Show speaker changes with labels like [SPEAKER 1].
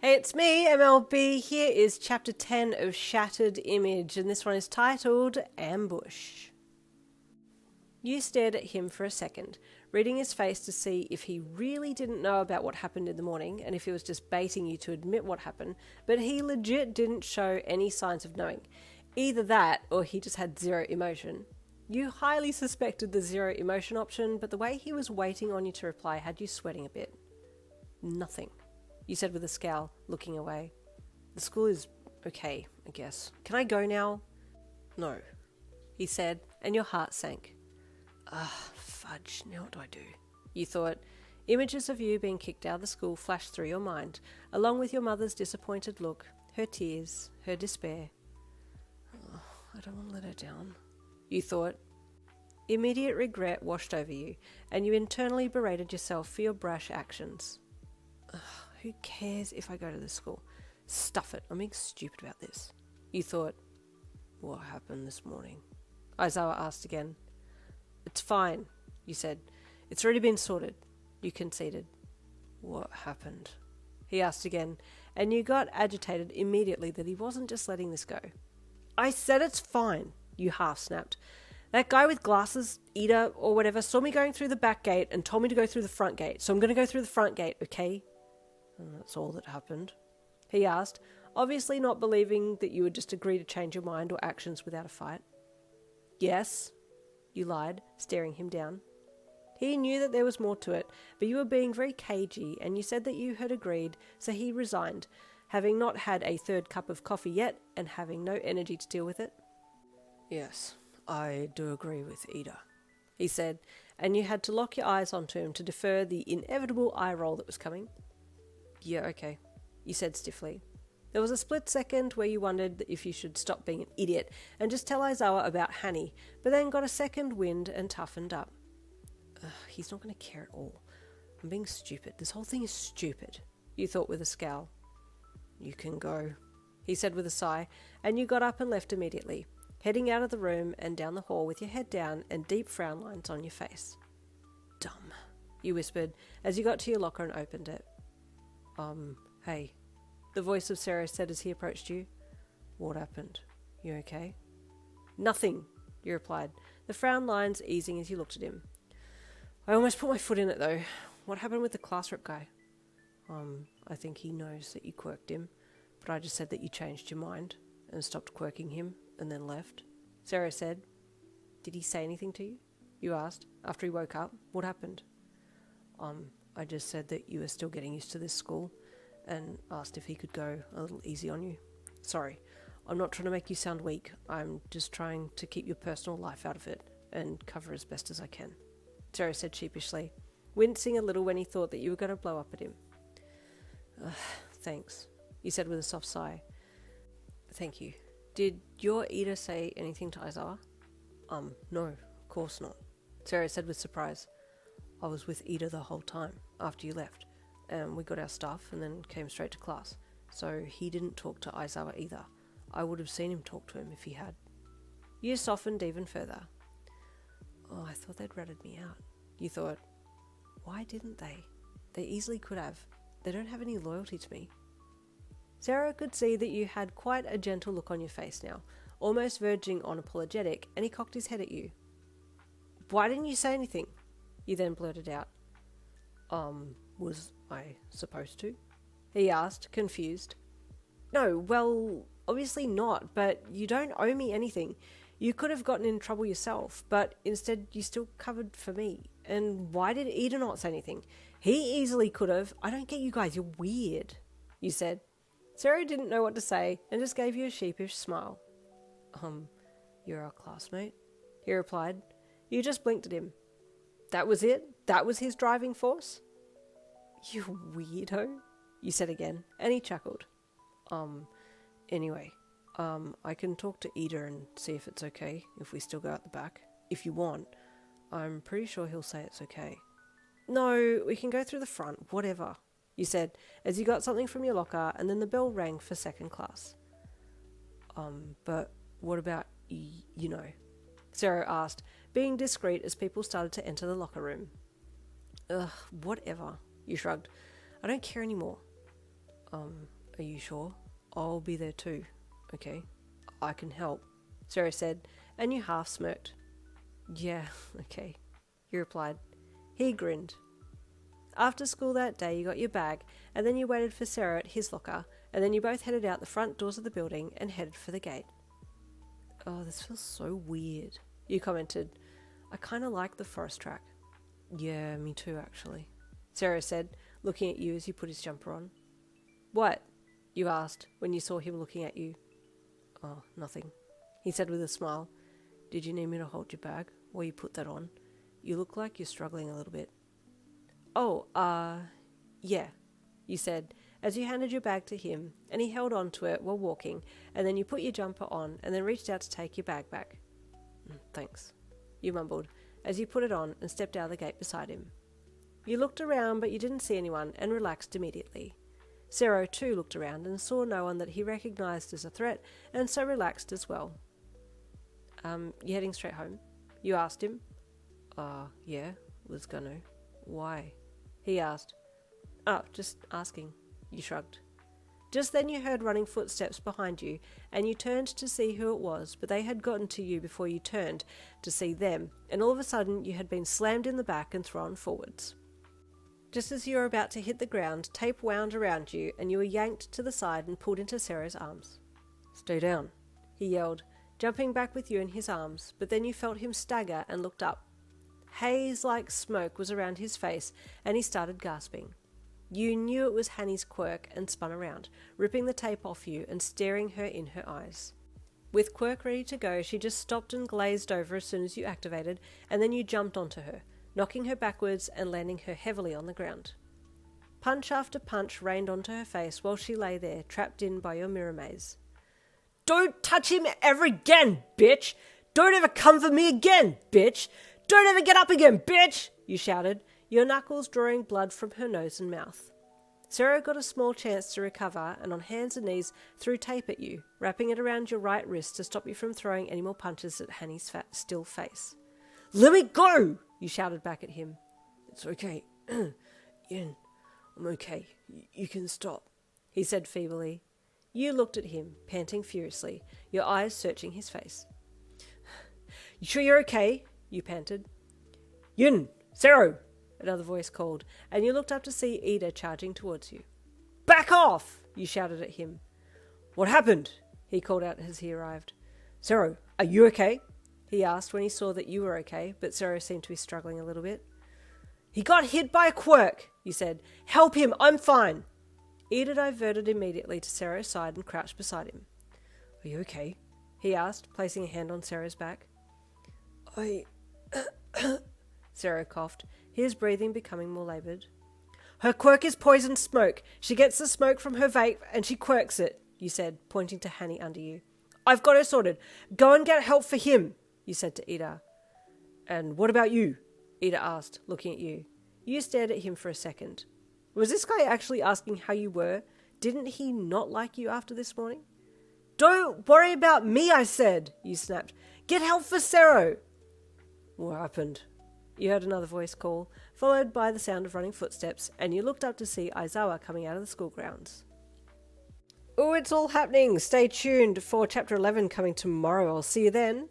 [SPEAKER 1] Hey, it's me, MLB. Here is chapter 10 of Shattered Image, and this one is titled Ambush. You stared at him for a second, reading his face to see if he really didn't know about what happened in the morning and if he was just baiting you to admit what happened, but he legit didn't show any signs of knowing. Either that or he just had zero emotion. You highly suspected the zero emotion option, but the way he was waiting on you to reply had you sweating a bit. Nothing, you said with a scowl, looking away. The school is okay, I guess. Can I go now? No, he said, and your heart sank. Fudge, now what do I do? You thought. Images of you being kicked out of the school flashed through your mind, along with your mother's disappointed look, her tears, her despair. I don't want to let her down, you thought. Immediate regret washed over you, and you internally berated yourself for your brash actions. Who cares if I go to the school? Stuff it, I'm being stupid about this, you thought. What happened this morning? Isawa asked again. It's fine, you said. It's already been sorted, you conceded. What happened? He asked again, and you got agitated immediately that he wasn't just letting this go. I said it's fine, you half-snapped. That guy with glasses, Ida or whatever, saw me going through the back gate and told me to go through the front gate, so I'm going to go through the front gate, okay? And that's all that happened, he asked, obviously not believing that you would just agree to change your mind or actions without a fight. Yes, you lied, staring him down. He knew that there was more to it, but you were being very cagey, and you said that you had agreed, so he resigned, having not had a third cup of coffee yet and having no energy to deal with it. Yes, I do agree with Ida, he said, and you had to lock your eyes onto him to defer the inevitable eye roll that was coming. Yeah, okay, you said stiffly. There was a split second where you wondered if you should stop being an idiot and just tell Isawa about Hanny, but then got a second wind and toughened up. He's not going to care at all. I'm being stupid. This whole thing is stupid, you thought with a scowl. You can go, he said with a sigh, and you got up and left immediately, heading out of the room and down the hall with your head down and deep frown lines on your face. Dumb, you whispered as you got to your locker and opened it. Hey, the voice of Sero said as he approached you. What happened? You okay? Nothing, you replied, the frown lines easing as you looked at him. I almost put my foot in it though. What happened with the class rep guy? I think he knows that you quirked him, but I just said that you changed your mind and stopped quirking him and then left, Sero said. Did he say anything to you? You asked, after he woke up. What happened? I just said that you were still getting used to this school and asked if he could go a little easy on you. Sorry, I'm not trying to make you sound weak. I'm just trying to keep your personal life out of it and cover as best as I can, Sero said sheepishly, wincing a little when he thought that you were going to blow up at him. Thanks, you said with a soft sigh. Thank you. Did your Ida say anything to Isawa? No, of course not, Sero said with surprise. I was with Ida the whole time after you left, and we got our stuff and then came straight to class, so he didn't talk to Isawa either. I would have seen him talk to him if he had. You softened even further. I thought they'd ratted me out, you thought. Why didn't they? They easily could have. They don't have any loyalty to me. Sero could see that you had quite a gentle look on your face now, almost verging on apologetic, and he cocked his head at you. Why didn't you say anything? You then blurted out. Was I supposed to? He asked, confused. No, well, obviously not, but you don't owe me anything. You could have gotten in trouble yourself, but instead you still covered for me. And why did Ida not say anything? He easily could have. I don't get you guys, you're weird, you said. Sero didn't know what to say and just gave you a sheepish smile. You're our classmate, he replied. You just blinked at him. That was it? That was his driving force? You weirdo, you said again, and he chuckled. Anyway, I can talk to Ida and see if it's okay if we still go out the back. If you want. I'm pretty sure he'll say it's okay. No, we can go through the front, whatever, you said, as you got something from your locker and then the bell rang for second class. But what about, you know? Sero asked, being discreet as people started to enter the locker room. Whatever, you shrugged. I don't care anymore. Are you sure? I'll be there too. Okay, I can help, Sero said, and you half smirked. Yeah, okay, you replied. He grinned. After school that day, you got your bag, and then you waited for Sero at his locker, and then you both headed out the front doors of the building and headed for the gate. Oh, this feels so weird, you commented. I kind of like the forest track. Yeah, me too, actually, Sero said, looking at you as you put his jumper on. What? You asked when you saw him looking at you. Oh, nothing, he said with a smile. Did you need me to hold your bag while you put that on? You look like you're struggling a little bit. Oh, yeah, you said, as you handed your bag to him, and he held on to it while walking, and then you put your jumper on, and then reached out to take your bag back. Thanks, you mumbled, as you put it on and stepped out of the gate beside him. You looked around, but you didn't see anyone, and relaxed immediately. Sero too looked around and saw no one that he recognised as a threat, and so relaxed as well. You heading straight home? You asked him. Yeah, was gonna. Why? He asked. Oh, just asking, you shrugged. Just then you heard running footsteps behind you, and you turned to see who it was, but they had gotten to you before you turned to see them, and all of a sudden you had been slammed in the back and thrown forwards. Just as you were about to hit the ground, tape wound around you, and you were yanked to the side and pulled into Sero's arms. Stay down, he yelled, jumping back with you in his arms, but then you felt him stagger and looked up. Haze like smoke was around his face, and he started gasping. You knew it was Hanny's quirk and spun around, ripping the tape off you and staring her in her eyes. With quirk ready to go, she just stopped and glazed over as soon as you activated, and then you jumped onto her, knocking her backwards and landing her heavily on the ground. Punch after punch rained onto her face while she lay there, trapped in by your mirror maze. Don't touch him ever again, bitch! Don't ever come for me again, bitch! Don't ever get up again, bitch! You shouted, your knuckles drawing blood from her nose and mouth. Sero got a small chance to recover and on hands and knees threw tape at you, wrapping it around your right wrist to stop you from throwing any more punches at Hanny's fat, still face. Let me go! You shouted back at him. It's okay. Yin, I'm okay. You can stop, he said feebly. You looked at him, panting furiously, your eyes searching his face. You sure you're okay? You panted. Yin! Sero! Another voice called, and you looked up to see Ida charging towards you. Back off! You shouted at him. What happened? He called out as he arrived. Sero, are you okay? He asked when he saw that you were okay, but Sero seemed to be struggling a little bit. He got hit by a quirk, you said. Help him, I'm fine. Ida diverted immediately to Sero's side and crouched beside him. Are you okay? He asked, placing a hand on Sero's back. Sero coughed, his breathing becoming more laboured. Her quirk is poison smoke. She gets the smoke from her vape and she quirks it, you said, pointing to Hanny under you. I've got her sorted. Go and get help for him, you said to Ida. And what about you? Ida asked, looking at you. You stared at him for a second. Was this guy actually asking how you were? Didn't he not like you after this morning? Don't worry about me, I said, you snapped. Get help for Sero. What happened? You heard another voice call, followed by the sound of running footsteps, and you looked up to see Isawa coming out of the school grounds. Oh, it's all happening. Stay tuned for Chapter 11 coming tomorrow. I'll see you then.